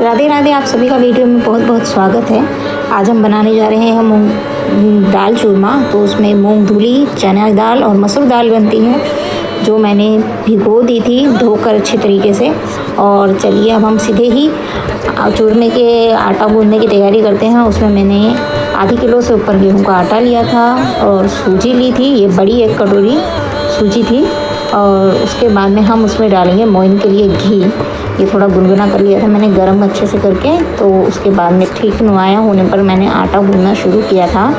राधे राधे, आप सभी का वीडियो में बहुत बहुत स्वागत है। आज हम बनाने जा रहे हैं मूंग दाल चूरमा। तो उसमें मूंग धुली, चना दाल और मसूर दाल बनती है, जो मैंने भिगो दी थी धोकर अच्छे तरीके से। और चलिए अब हम सीधे ही चूरमे के आटा गूंदने की तैयारी करते हैं। उसमें मैंने आधी किलो से ऊपर गेहूँ का आटा लिया था और सूजी ली थी, ये बड़ी एक कटोरी सूजी थी। और उसके बाद में हम उसमें डालेंगे मोइन के लिए घी। ये थोड़ा गुनगुना कर लिया था मैंने गरम अच्छे से करके। तो उसके बाद में ठीक नुआया होने पर मैंने आटा गूंदना शुरू किया था।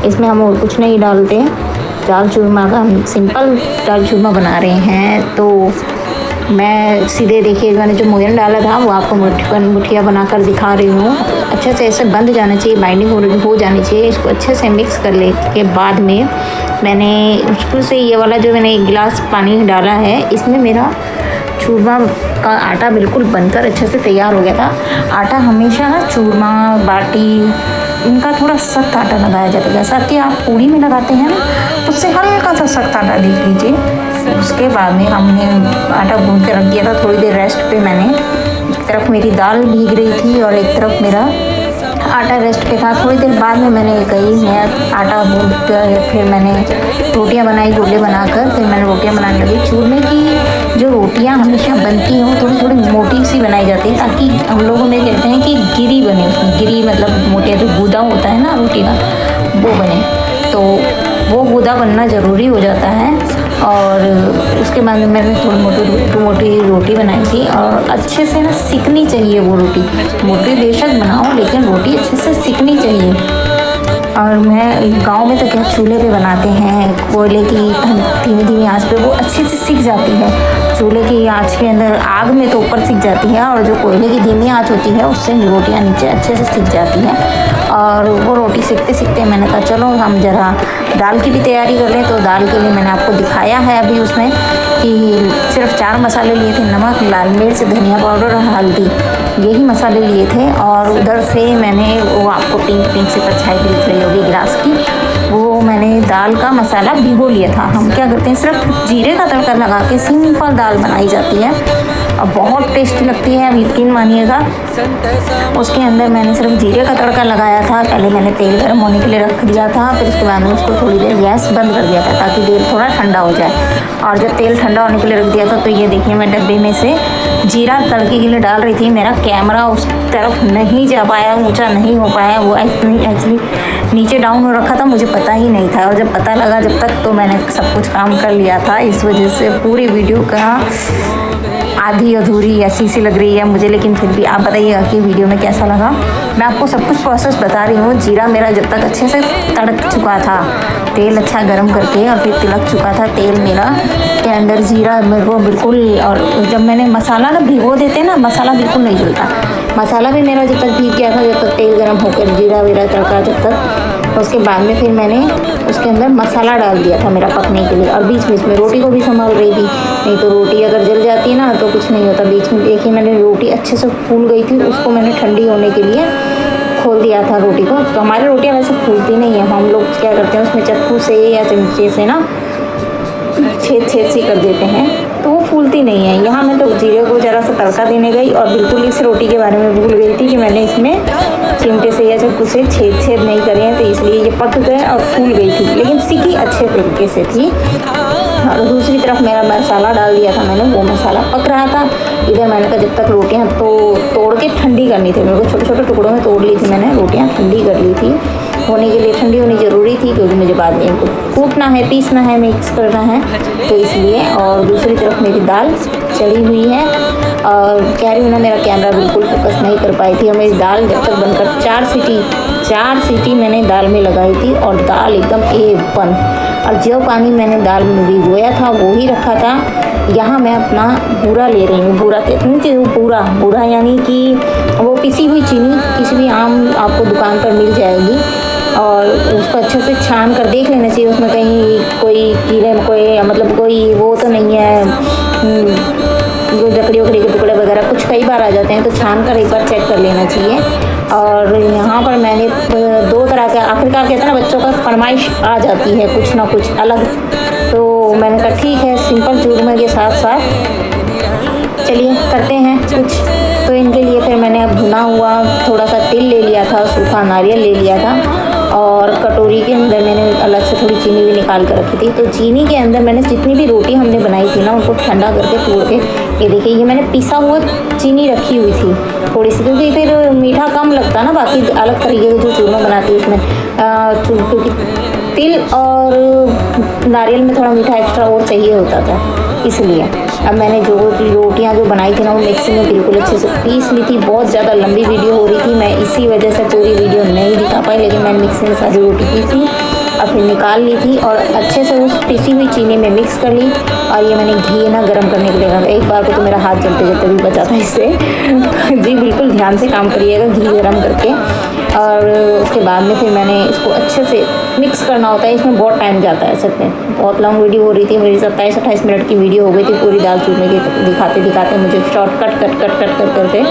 इसमें हम और कुछ नहीं डालते, दाल चूरमा का हम सिंपल दाल चूरमा बना रहे हैं। तो मैं सीधे देखिए मैंने जो मोयन डाला था वो आपको मुठिया बनाकर दिखा रही हूँ। अच्छे से ऐसे बंध जाना चाहिए, बाइंडिंग हो जानी चाहिए। इसको अच्छे से मिक्स कर ले के बाद में मैंने मुश्किल से ये वाला जो मैंने 1 गिलास पानी डाला है, इसमें मेरा चूरमा का आटा बिल्कुल बनकर अच्छे से तैयार हो गया था। आटा हमेशा चूरमा बाटी इनका थोड़ा सख्त आटा लगाया जाता है, जैसा कि आप पूड़ी में लगाते हैं ना, उससे हल्का सा सख्त आटा देख लीजिए। उसके बाद में हमने आटा गूंद के रख दिया था थोड़ी देर रेस्ट पे। मैंने एक तरफ मेरी दाल भीग रही थी और एक तरफ मेरा आटा रेस्ट पे था। थोड़ी देर बाद में मैंने मैं आटा गूंद कर फिर मैंने रोटियां बनाई, गोले बनाकर फिर मैंने रोटियां बनाने लगी। चूरमे की जो रोटियां हमेशा बनती हैं वो थोड़ी थोड़ी मोटी सी बनाई जाती है, ताकि हम लोग में कहते हैं कि गिरी बने। उसमें गिरी मतलब मोटिया जो गूदा होता है ना रोटी का, वो बने। तो वो गूदा बनना ज़रूरी हो जाता है। और उसके बाद में मैंने थोड़ी मोटी रोटी बनाई थी। और अच्छे से ना सिकनी चाहिए वो रोटी, मोटी बेशक बनाओ लेकिन रोटी अच्छे से सिकनी चाहिए। और मैं गांव में तो क्या चूल्हे पे बनाते हैं, कोयले की धीमी धीमी आंच पे वो अच्छे से सिक जाती है। चूल्हे की आंच के अंदर आग में तो ऊपर सिक जाती है, और जो कोयले की धीमी आंच होती है उससे रोटियां नीचे अच्छे से सिक जाती हैं। और वो रोटी सीखते सीखते मैंने कहा चलो हम ज़रा दाल की भी तैयारी कर लें। तो दाल के लिए मैंने आपको दिखाया है अभी उसमें कि सिर्फ 4 मसाले लिए थे, नमक, लाल मिर्च, धनिया पाउडर और हल्दी, यही मसाले लिए थे। और उधर से मैंने वो आपको पिंक से परछाई भी दिख रही होगी गिलास की, वो मैंने दाल का मसाला भिगो लिया था। हम क्या करते हैं, सिर्फ जीरे का तड़का लगा के सिंपल दाल बनाई जाती है और बहुत टेस्टी लगती है, अब यकीन मानिएगा। उसके अंदर मैंने सिर्फ जीरे का तड़का लगाया था। पहले मैंने तेल गर्म होने के लिए रख दिया था, फिर उसके बाद में उसको थोड़ी देर गैस बंद कर दिया था ताकि तेल थोड़ा ठंडा हो जाए। और जब तेल ठंडा होने के लिए रख दिया था तो ये देखिए मैं डब्बे में से जीरा तड़के के लिए डाल रही थी। मेरा कैमरा उस तरफ नहीं जा पाया, ऊँचा नहीं हो पाया, वो एक्चुअली नीचे डाउन हो रखा था, मुझे पता ही नहीं था। और जब पता लगा जब तक तो मैंने सब कुछ काम कर लिया था। इस वजह से पूरी वीडियो का आधी अधूरी ऐसी सी लग रही है मुझे, लेकिन फिर भी आप बताइएगा कि वीडियो में कैसा लगा। मैं आपको सब कुछ प्रोसेस बता रही हूँ। जीरा मेरा जब तक अच्छे से तड़क चुका था, तेल अच्छा गर्म करके और फिर तिलक चुका था तेल मेरा के अंदर, जीरा मेरे को बिल्कुल। और जब मैंने मसाला ना भिगो देते ना, मसाला बिल्कुल नहीं जलता। मसाला भी मेरा जब तक भीग गया था, जब तक तेल गर्म होकर जीरा वीरा तड़का जब तक, उसके बाद में फिर मैंने उसके अंदर मसाला डाल दिया था मेरा पकने के लिए। और बीच बीच में रोटी को भी संभाल रही थी, नहीं तो रोटी अगर जल जाती है ना तो कुछ नहीं होता। बीच में देखिए मैंने रोटी अच्छे से फूल गई थी, उसको मैंने ठंडी होने के लिए खोल दिया था रोटी को। तो हमारी रोटियाँ वैसे फूलती नहीं है, हम लोग क्या करते हैं उसमें चक्कू से या चमचे से ना छेद सी कर देते हैं, तो वो फूलती नहीं है। यहाँ मैं तो जीरे को ज़रा सा तड़का देने गई और बिल्कुल इस रोटी के बारे में भूल गई थी कि मैंने इसमें चिमटे से या चक्कू से छेद नहीं करे हैं, तो इसलिए ये पक गए और फूल गई थी, लेकिन सिकी अच्छे तरीके से थी। और दूसरी तरफ मेरा मसाला डाल दिया था मैंने, वो मसाला पक रहा था। इधर मैंने कहा जब तक रोटियाँ तो तोड़ के ठंडी करनी थी, मेरे को छोटे छोटे टुकड़ों में तोड़ ली थी मैंने, रोटियाँ ठंडी कर ली थी। होने के लिए ठंडी होनी ज़रूरी थी, क्योंकि मुझे बाद में इनको कूटना है, पीसना है, मिक्स करना है, तो इसलिए। और दूसरी तरफ मेरी दाल चढ़ी हुई है और कह रही हूँ ना मेरा कैमरा बिल्कुल फोकस नहीं कर पाई थी। और मेरी दाल जब तक बनकर 4 सीटी मैंने दाल में लगाई थी और दाल एकदम A1। और जो पानी मैंने दाल में भिगोया था वो ही रखा था। यहाँ मैं अपना बूरा ले रही हूँ। बूरा कहते हैं बूरा यानी कि वो पिसी हुई चीनी, किसी भी आम आपको दुकान पर मिल जाएगी। और उसको अच्छे से छान कर देख लेना चाहिए, उसमें कहीं कोई कीड़े कोई मतलब कोई वो तो नहीं है, जो लकड़ी वकड़ी के टुकड़े वगैरह कुछ कई बार आ जाते हैं, तो छान कर एक बार चेक कर लेना चाहिए। और यहाँ पर मैंने 2 तरह का, आखिरकार कहते हैं ना बच्चों का फरमाइश आ जाती है कुछ ना कुछ अलग, तो मैंने कहा ठीक है सिंपल चूरमे के साथ साथ चलिए करते हैं कुछ। तो इनके लिए फिर मैंने अब भुना सूखा नारियल ले लिया था और कटोरी के अंदर मैंने अलग से थोड़ी चीनी भी निकाल कर रखी थी। तो चीनी के अंदर मैंने जितनी भी रोटी हमने बनाई थी ना उनको ठंडा करके तोड़ के, ये देखिए ये मैंने पिसा हुआ चीनी रखी हुई थी थोड़ी सी, क्योंकि फिर मीठा कम लगता ना बाकी अलग तरीके के जो चूरमा बनाती है उसमें, क्योंकि तिल और नारियल में थोड़ा मीठा एक्स्ट्रा और चाहिए होता था, इसलिए। अब मैंने जो रोटियां जो बनाई थी ना वो मिक्सी में बिल्कुल अच्छे से पीस ली थी। बहुत ज़्यादा लंबी वीडियो हो रही थी, मैं इसी वजह से पूरी वीडियो नहीं दिखा पाई, लेकिन मैंने मिक्सी में सारी रोटी पीसी और फिर निकाल ली थी और अच्छे से उस पिसी हुई चीनी में मिक्स कर ली। और ये मैंने घी ना गर्म करने के लिए रखा, एक बार को तो मेरा हाथ जलते जलते भी बचा था इससे जी बिल्कुल ध्यान से काम करिएगा घी गर्म करके। और उसके बाद में फिर मैंने इसको अच्छे से मिक्स करना होता है, इसमें बहुत टाइम जाता है सच में। बहुत लॉन्ग वीडियो हो रही थी मेरी, 27-28 मिनट की वीडियो हो गई थी पूरी दाल चूरमे की, दिखाते दिखाते मुझे शॉर्टकट कट करके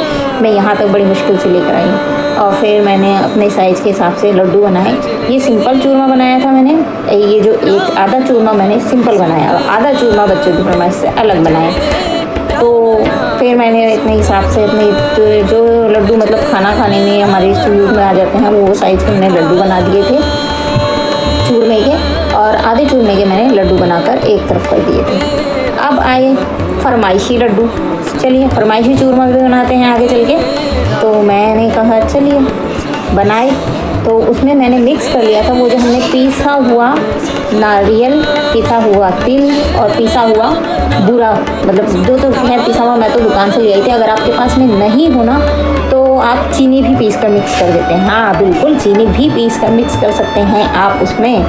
मैं यहाँ तक बड़ी मुश्किल से लेकर आई हूँ। और फिर मैंने अपने साइज़ के हिसाब से लड्डू बनाए। ये सिंपल चूरमा बनाया था मैंने, ये जो एक आधा चूरमा मैंने सिंपल बनाया और आधा चूरमा बच्चों की फरमाइश से अलग बनाया। तो फिर मैंने इतने हिसाब से अपने जो लड्डू मतलब खाना खाने में हमारे यूज में आ जाते हैं वो साइज़ के मैंने लड्डू बना दिए थे चूरमे के, और आधे चूरमे के मैंने लड्डू बनाकर एक तरफ कर दिए थे। अब आए फरमाइशी लड्डू, चलिए फरमाइशी चूरमा भी बनाते हैं आगे चल के। तो मैंने कहा चलिए बनाए, तो उसमें मैंने मिक्स कर लिया था वो जो हमने पीसा हुआ नारियल, पीसा हुआ तिल और पीसा हुआ बूरा, मतलब जो तो है पिसा हुआ, मैं तो दुकान से ले आई थी। अगर आपके पास में नहीं हो ना तो आप चीनी भी पीस कर मिक्स कर देते हैं, हाँ बिल्कुल चीनी भी पीस कर मिक्स कर सकते हैं आप उसमें।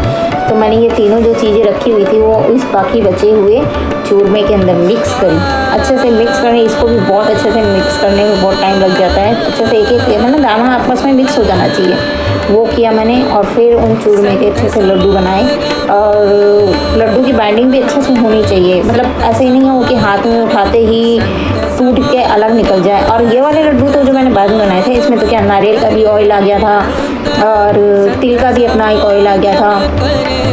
तो मैंने ये तीनों जो चीज़ें रखी हुई थी वो इस बाकी बचे हुए चूरमे के अंदर मिक्स करी। अच्छे से मिक्स करें, इसको भी बहुत अच्छे से मिक्स करने में बहुत टाइम लग जाता है। अच्छे से एक एक ना दाना आपस में मिक्स हो जाना चाहिए, वो किया मैंने। और फिर उन चूरमे के अच्छे से लड्डू बनाए, और लड्डू की बाइंडिंग भी अच्छे से होनी चाहिए, मतलब ऐसे ही नहीं हो कि हाथ में उठाते ही टूट के अलग निकल जाए। और ये वाले लड्डू तो जो मैंने बाद में बनाए थे इसमें तो क्या नारियल का भी ऑयल आ गया था और तिल का भी अपना एक ऑयल आ गया था,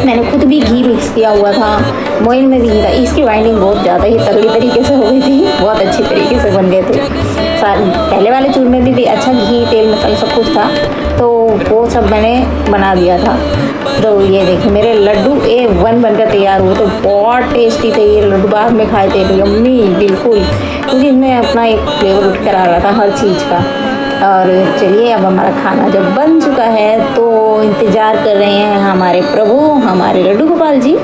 मैंने खुद भी घी मिक्स किया हुआ था, मोइन में भी घी था। इसकी बाइंडिंग बहुत ज़्यादा ही तगड़ी तरीके से हो गई थी, बहुत अच्छी तरीके से बन गए थे। पहले वाले चूरमे में भी अच्छा घी तेल मसाला सब कुछ था, तो वो सब मैंने बना दिया था। तो ये देखिए मेरे लड्डू A1 बनकर तैयार हुए, तो बहुत टेस्टी थे ये लड्डू। बाद में खाए थे यम्मी बिल्कुल, क्योंकि इसमें अपना एक फ्लेवर उठ कर आ रहा था हर चीज़ का। और चलिए अब हमारा खाना जब बन चुका है तो इंतज़ार कर रहे हैं हमारे प्रभु, हमारे लड्डू गोपाल जी।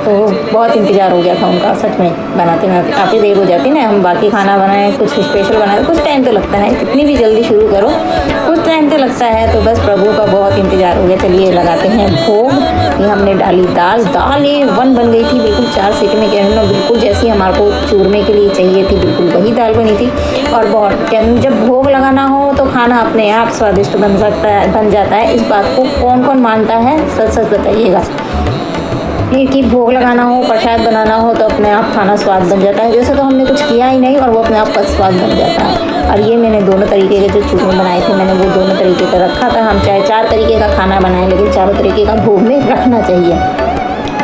तो बहुत इंतज़ार हो गया था उनका सच में, बनाते बनाते काफ़ी देर हो जाती ना। हम बाकी खाना बनाएं, कुछ स्पेशल बनाए, कुछ टाइम तो लगता है, कितनी भी जल्दी शुरू करो कुछ टाइम तो लगता है। तो बस प्रभु का बहुत इंतज़ार हो गया। चलिए लगाते हैं भोग। ये हमने डाली दाल A1 बन गई थी बिल्कुल, 4 सीटी में कहना बिल्कुल जैसी हमारे को चूरमे के लिए चाहिए थी, बिल्कुल वही दाल बनी थी। और बहुत जब भोग लगाना हो तो खाना अपने आप स्वादिष्ट बन जाता है। इस बात को कौन कौन मानता है, सच सच बताइएगा। कि भोग लगाना हो, प्रसाद बनाना हो तो अपने आप खाना स्वाद बन जाता है। जैसे तो हमने कुछ किया ही नहीं और वो अपने आप का स्वाद बन जाता है। और ये मैंने दोनों तरीके के जो चूरमे बनाए थे मैंने वो दोनों तरीके का रखा था। हम चाहे 4 तरीके का खाना बनाएं लेकिन चारों तरीके का भोग में रखना चाहिए,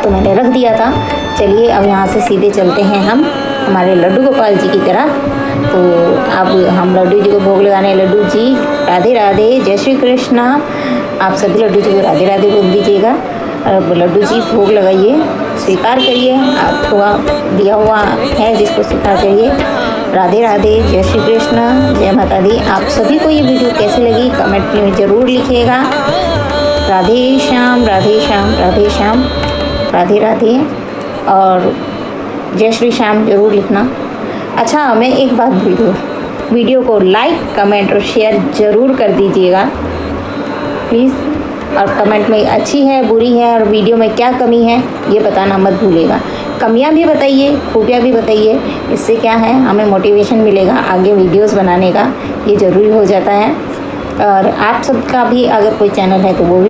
तो मैंने रख दिया था। चलिए अब यहाँ से सीधे चलते हैं हम हमारे लड्डू गोपाल जी की तरफ। तो अब हम लड्डू जी को भोग लगाने। लड्डू जी राधे राधे, जय श्री कृष्णा। आप सभी लड्डू जी को राधे राधे बोल दीजिएगा। अब लड्डू जी भोग लगाइए, स्वीकार करिए, आपको दिया हुआ है जिसको स्वीकार करिए। राधे राधे, जय श्री कृष्ण, जय माता दी। आप सभी को ये वीडियो कैसी लगी कमेंट में ज़रूर लिखिएगा। राधे श्याम, राधे श्याम, राधे श्याम, राधे राधे और जय श्री श्याम ज़रूर लिखना। अच्छा मैं एक बात भूल गई, वीडियो को लाइक कमेंट और शेयर ज़रूर कर दीजिएगा प्लीज़। और कमेंट में अच्छी है बुरी है और वीडियो में क्या कमी है ये बताना मत भूलिएगा। कमियां भी बताइए, खूबियाँ भी बताइए, इससे क्या है हमें मोटिवेशन मिलेगा आगे वीडियोस बनाने का, ये ज़रूरी हो जाता है। और आप सबका भी अगर कोई चैनल है तो वो भी